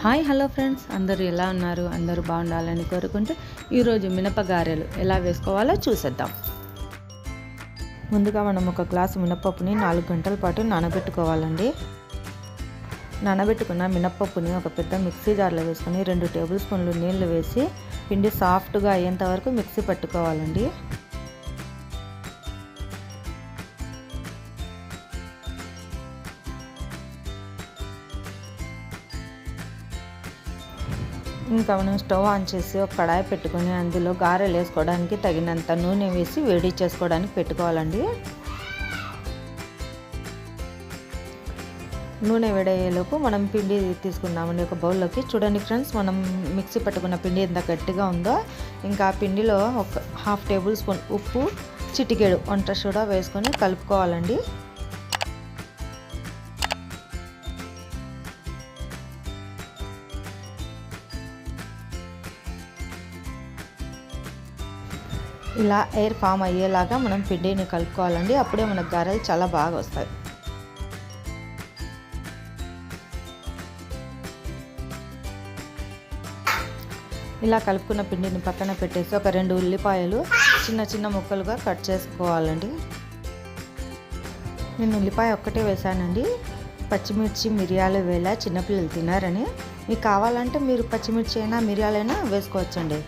Hi hello friends, అందరూ ఎలా ఉన్నారు? అందరూ బాగుండాలని కోరుకుంటూ ఈరోజు మినపగారెలు ఎలా వేసుకోవాలో చూసేద్దాం. ముందుగా మనం ఒక గ్లాసు మినపప్పుని 4 గంటల పాటు నానబెట్టుకోవాలండి. నానబెట్టుకున్న మినపప్పుని ఒక పెద్ద మిక్సీ జార్లో వేసుకొని 2 టేబుల్ స్పూన్లు నీళ్లు వేసి పిండి సాఫ్ట్గా అయ్యేంత వరకు మిక్సీ పట్టుకోవాలండి. ఇంకా మనం స్టవ్ ఆన్ చేసి ఒక కడాయి పెట్టుకొని అందులో గారెలు వేసుకోవడానికి తగినంత నూనె వేసి వేడి చేసుకోవడానికి పెట్టుకోవాలండి. నూనె వేడయ్యేలోపు మనం పిండి తీసుకుందామండి ఒక బౌల్లోకి. చూడండి ఫ్రెండ్స్, మనం మిక్సీ పట్టుకున్న పిండి ఎంత గట్టిగా ఉందో. ఇంకా ఆ పిండిలో ఒక 1/2 టేబుల్ స్పూన్ ఉప్పు, చిటికెడు వంట సోడా వేసుకొని కలుపుకోవాలండి. ఇలా ఎయిర్ ఫామ్ అయ్యేలాగా మనం పిండిని కలుపుకోవాలండి. అప్పుడే మనకు గారెలు చాలా బాగా వస్తాయి. ఇలా కలుపుకున్న పిండిని పక్కన పెట్టేసి ఒక 2 ఉల్లిపాయలు చిన్న చిన్న ముక్కలుగా కట్ చేసుకోవాలండి. నేను ఉల్లిపాయ ఒక్కటే వేసానండి. పచ్చిమిర్చి, మిరియాలు వేళ చిన్నపిల్లలు తినారని. మీకు కావాలంటే మీరు పచ్చిమిర్చి అయినా మిరియాలైనా వేసుకోవచ్చండి.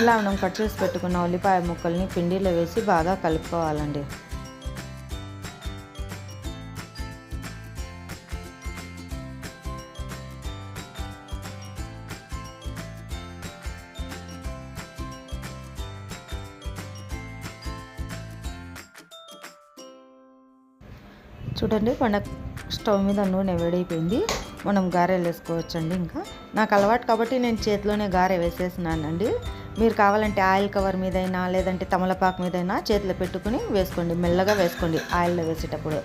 ఇలా మనం కట్ చేసి పెట్టుకున్న ఉల్లిపాయ ముక్కల్ని పిండిలో వేసి బాగా కలుపుకోవాలండి. చూడండి, మన స్టవ్ మీద నూనె వేడైపోయింది. మనం గారెలు వేసుకోవచ్చండి. ఇంకా నాకు అలవాటు కాబట్టి నేను చేతిలోనే గారె వేసేసినానండి. మీరు కావాలంటే ఆయిల్ కవర్ మీదైనా లేదంటే తమలపాకు మీదైనా చేతిలో పెట్టుకుని వేసుకోండి. మెల్లగా వేసుకోండి ఆయిల్లో వేసేటప్పుడు.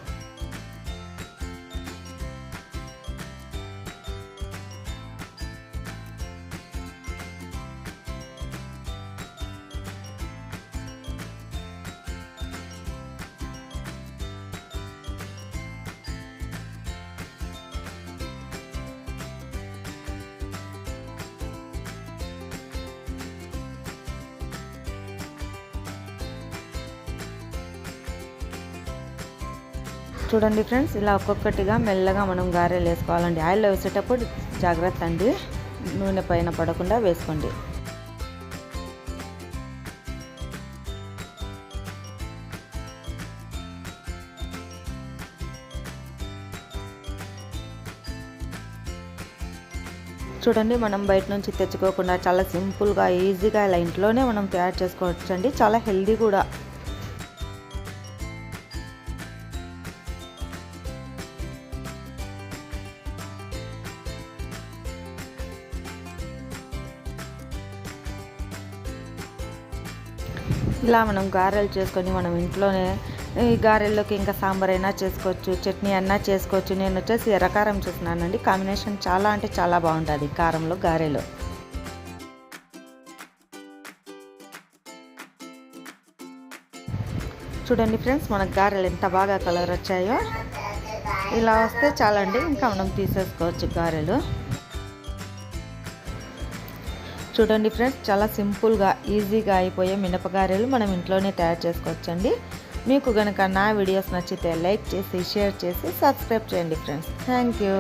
చూడండి ఫ్రెండ్స్, ఇలా ఒక్కొక్కటిగా మెల్లగా మనం గారెలు వేసుకోవాలండి. ఆయిల్లో వేసేటప్పుడు జాగ్రత్త అండి, నూనె పైన పడకుండా వేసుకోండి. చూడండి, మనం బయట నుంచి తెచ్చుకోకుండా చాలా సింపుల్గా ఈజీగా ఇలా ఇంట్లోనే మనం తయారు చేసుకోవచ్చండి. చాలా హెల్దీ కూడా. ఇలా మనం గారెలు చేసుకొని మనం ఇంట్లోనే ఈ గారెల్లోకి ఇంకా సాంబార్ అయినా చేసుకోవచ్చు, చట్నీ అయినా చేసుకోవచ్చు. నేను వచ్చేసి ఎర్రకారం చేస్తున్నానండి. కాంబినేషన్ చాలా అంటే చాలా బాగుంటుంది కారంలో గారెలు. చూడండి ఫ్రెండ్స్, మన గారెలు ఎంత బాగా కలర్ వచ్చాయో. ఇలా వస్తే చాలండి, ఇంకా మనం తీసేసుకోవచ్చు గారెలు. చూడండి ఫ్రెండ్స్, చాలా సింపుల్గా ఈజీగా అయిపోయే మినపగారెలు మనం ఇంట్లోనే తయారు చేసుకోవచ్చండి. మీకు కనుక నా వీడియోస్ నచ్చితే లైక్ చేసి, షేర్ చేసి, సబ్స్క్రైబ్ చేయండి ఫ్రెండ్స్. Thank you.